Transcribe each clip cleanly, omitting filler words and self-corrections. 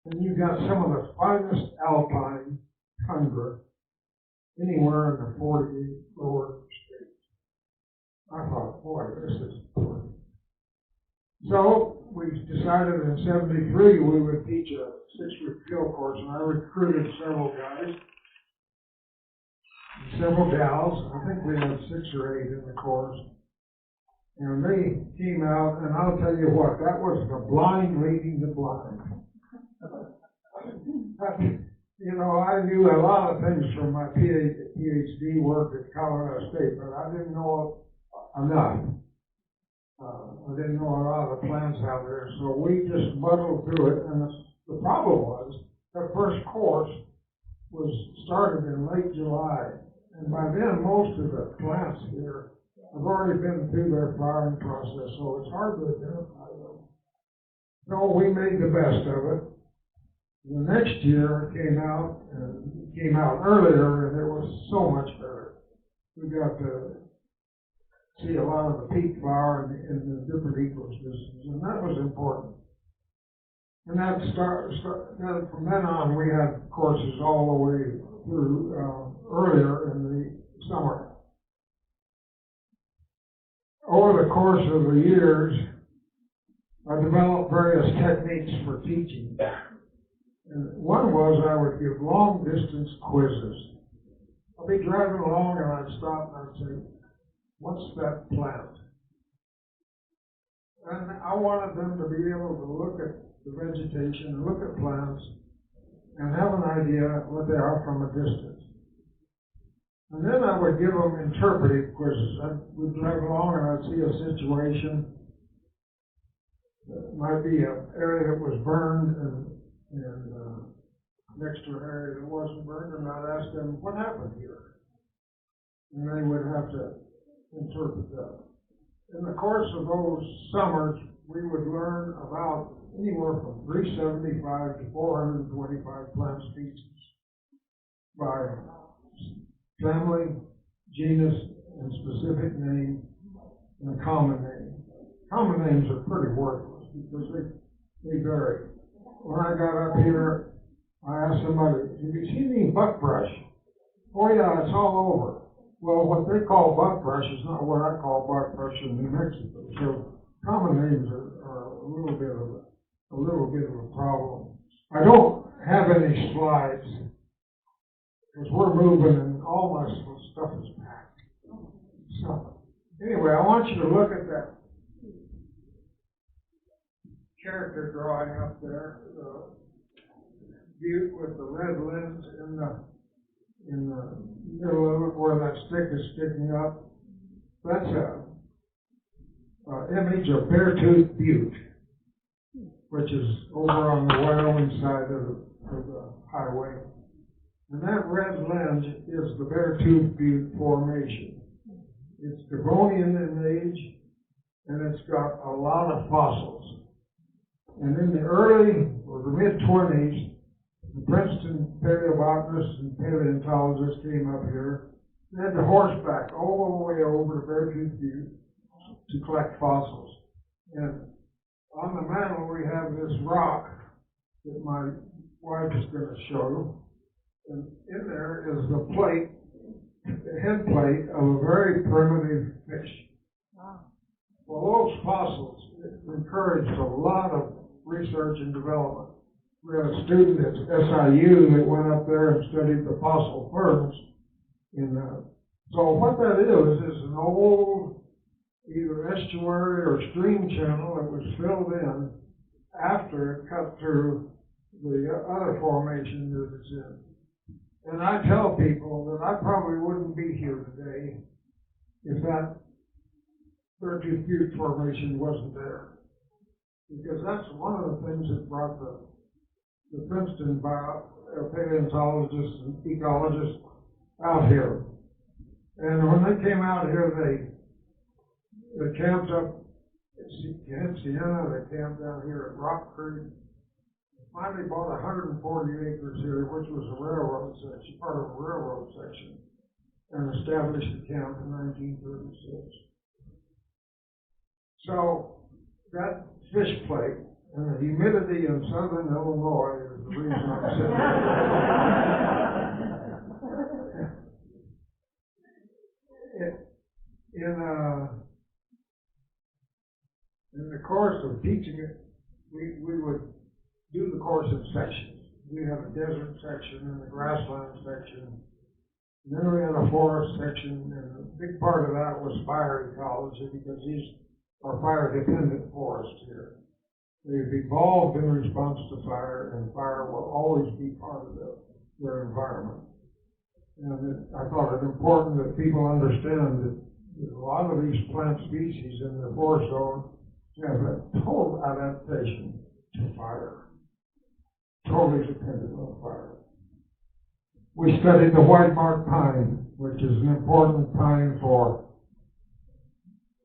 and you got some of the finest alpine tundra anywhere in the 48 lower states. I thought, boy, this is important. So we decided in '73 we would teach a 6-week field course, and I recruited several guys, and several gals. I think we had 6 or 8 in the course. And they came out, and I'll tell you what, that was the blind leading the blind. You know, I knew a lot of things from my PhD work at Colorado State, but I didn't know enough. I didn't know a lot of the plants out there, so we just muddled through it. And the problem was, the first course was started in late July, and by then most of the plants here have already been through their flowering process, so it's hard to identify them. So we made the best of it. The next year it came out earlier, and it was so much better. We got to see a lot of the peak flower in the different ecosystems, and that was important. And that from then on, we had courses all the way through earlier in the summer. Over the course of the years, I developed various techniques for teaching. And one was I would give long-distance quizzes. I'd be driving along and I'd stop and I'd say, what's that plant? And I wanted them to be able to look at the vegetation and look at plants and have an idea what they are from a distance. And then I would give them interpretive quizzes. I would drive along and I'd see a situation that might be an area that was burned and next to an area that wasn't burned, and I'd ask them, what happened here? And they would have to interpret that. In the course of those summers, we would learn about anywhere from 375 to 425 plant species by family, genus, and specific name, and common name. Common names are pretty worthless because they vary. When I got up here, I asked somebody, have you seen any buckbrush? Oh yeah, it's all over. Well, what they call buckbrush is not what I call buckbrush in New Mexico. So common names are a little bit of a problem. I don't have any slides because we're moving and all my stuff is packed. So anyway, I want you to look at that character drawing up there, the butte with the red lens in the middle of it where that stick is sticking up. That's an image of Beartooth Butte, which is over on the Wyoming side of the highway. And that red lens is the Beartooth Butte Formation. It's Devonian in age, and it's got a lot of fossils. And in the early or the mid-20s, the Princeton paleobotanists and paleontologists came up here. They had to horseback all the way over to Beartooth Butte to collect fossils. And on the mantle we have this rock that my wife is going to show you. And in there is the plate, the head plate of a very primitive fish. Wow. Well, those fossils encouraged a lot of research and development. We had a student at SIU that went up there and studied the fossil ferns. So what that is an old either estuary or stream channel that was filled in after it cut through the other formation that it's in. And I tell people that I probably wouldn't be here today if that Beartooth Butte Formation wasn't there. Because that's one of the things that brought the Princeton paleontologists and ecologists out here. And when they came out here, they camped up at Camp Sienna, they camped down here at Rock Creek. Finally bought 140 acres here, which was a railroad section, part of a railroad section, and established the camp in 1936. So that fish plate And the humidity in Southern Illinois is the reason I'm sitting here. In the course of teaching it, we would do the course in sections. We had a desert section and a grassland section. And then we had a forest section, and a big part of that was fire ecology, because these are fire-dependent forests here. They've evolved in response to fire, and fire will always be part of their environment. And I thought it important that people understand that a lot of these plant species in the forest zone have a total adaptation to fire, totally dependent on fire. We studied the white-bark pine, which is an important pine for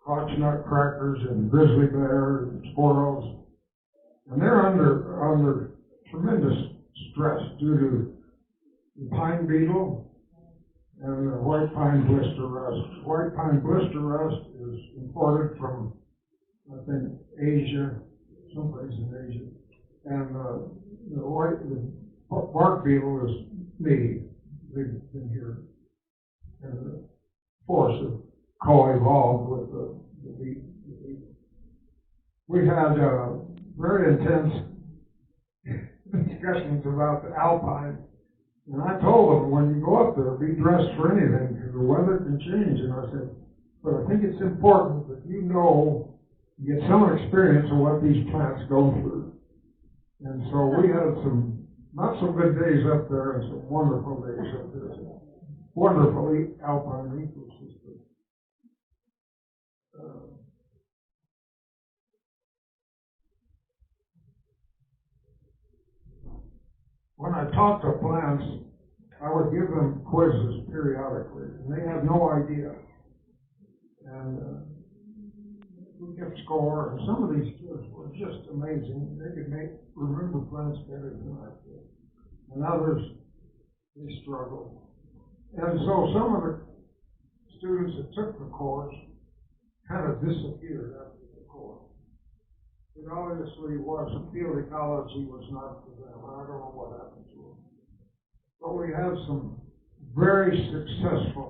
crotch nutcrackers and grizzly bears and squirrels. And they're under tremendous stress due to the pine beetle and the white pine blister rust. White pine blister rust is imported from, I think, Asia, someplace in Asia. And the bark beetle is native. They've been here. And the forests have co-evolved with the beetle. We had very intense discussions about the alpine. And I told them, when you go up there, be dressed for anything, because the weather can change. And I said, but I think it's important that you get some experience of what these plants go through. And so we had some not so good days up there and some wonderful days up there. Wonderfully alpine ecosystem. When I taught the plants, I would give them quizzes periodically, and they had no idea. And we kept score, and some of these kids were just amazing. They could remember plants better than I could. And others, they struggled. And so some of the students that took the course kind of disappeared after the course. It obviously was, field ecology was not for them. I don't know what happened to them. But we have some very successful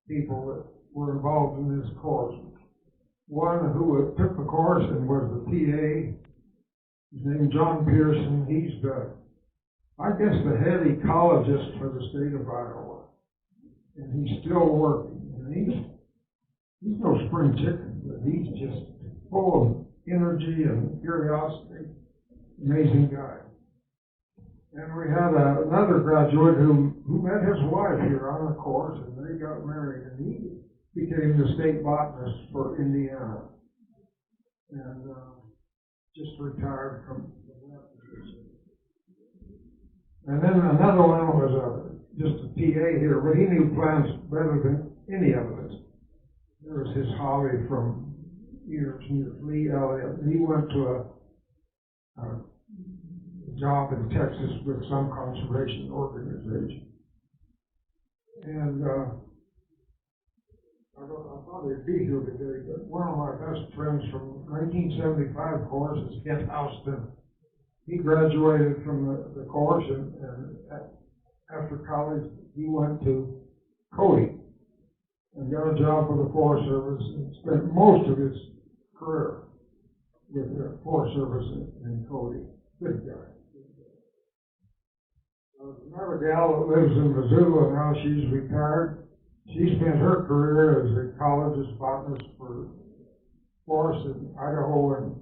people that were involved in this course. One who took the course and was the PA, his name John Pearson. He's I guess the head ecologist for the state of Iowa. And he's still working. And he's no spring chicken, but he's just full of energy and curiosity. Amazing guy. And we had another graduate who met his wife here on the course, and they got married, and he became the state botanist for Indiana. And just retired from that position. And then another one was just a PA here, but he knew plants better than any of us. There was his hobby from years, Lee Elliott. He went to a job in Texas with some conservation organization. And I thought he'd be here today, but one of my best friends from 1975 course is Kent Houston. He graduated from the course, and after college, he went to Cody and got a job for the Forest Service and spent most of his career with the Forest Service in Cody. Good guy. Another gal that lives in Missoula now, she's retired. She spent her career as an ecologist, botanist for forests in Idaho and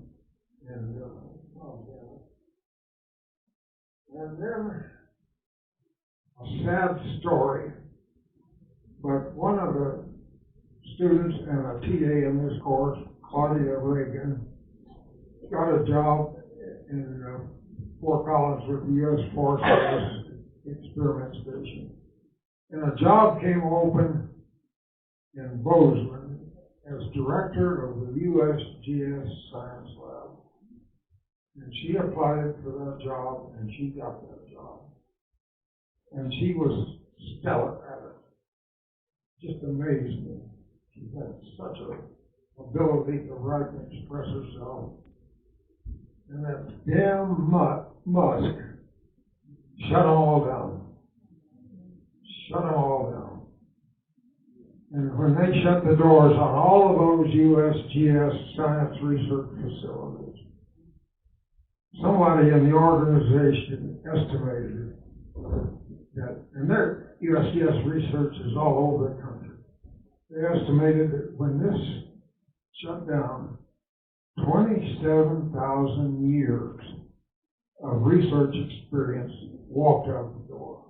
then a sad story, but one of the students and a TA in this course, Claudia Reagan, got a job in Fort Collins with the U.S. Forest Service Experiment Station. And a job came open in Bozeman as director of the USGS Science Lab. And she applied for that job, and she got that job. And she was stellar at it. Just amazed me. She had such an ability to write and express herself. And that damn Musk shut them all down. Shut them all down. And when they shut the doors on all of those USGS science research facilities, somebody in the organization estimated that, and their USGS research is all over the country. They estimated that when this shut down, 27,000 years of research experience walked out the door.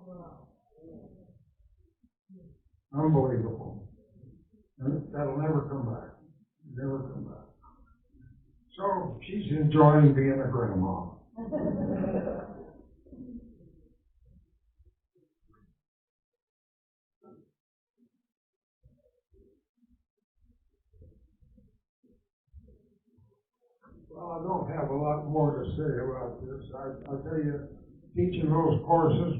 Unbelievable. And that'll never come back. Never come back. So she's enjoying being a grandma. Well, I don't have a lot more to say about this. I'll tell you, teaching those courses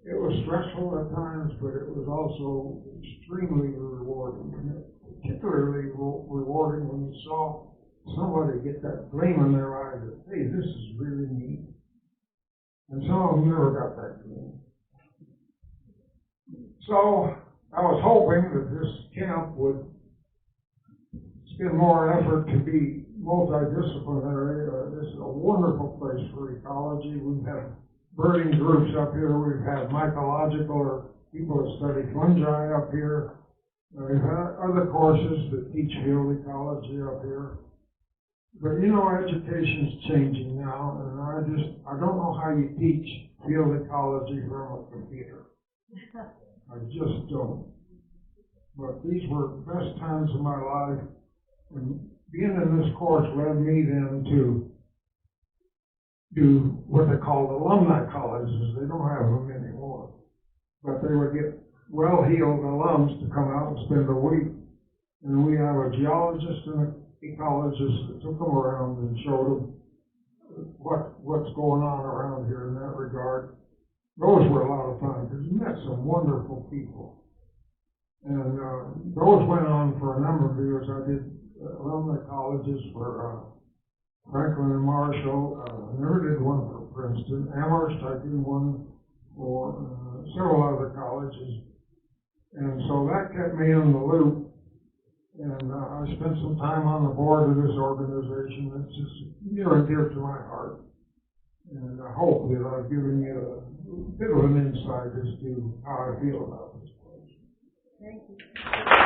it was stressful at times, but it was also extremely rewarding. And particularly rewarding when you saw somebody get that gleam in their eye that, hey, this is really neat. And some of them never got that gleam. So I was hoping that this camp would spend more effort to be multidisciplinary. This is a wonderful place for ecology. We've had birding groups up here. We've had mycological, or people that study fungi up here. We've had other courses that teach field ecology up here. But you know, education's changing now, and I don't know how you teach field ecology from a computer. I just don't. But these were the best times of my life. And being in this course led me then to do what they called alumni colleges. They don't have them anymore. But they would get well-heeled alums to come out and spend a week. And we have a geologist and an ecologist that took them around and showed them what's going on around here in that regard. Those were a lot of fun because you met some wonderful people. And those went on for a number of years. I did alumni colleges for Franklin and Marshall. I never did one for Princeton. Amherst, I did one for several other colleges. And so that kept me in the loop. And I spent some time on the board of this organization. It's just near and dear to my heart. And I hope that I've given you a bit of an insight as to how I feel about this place. Thank you.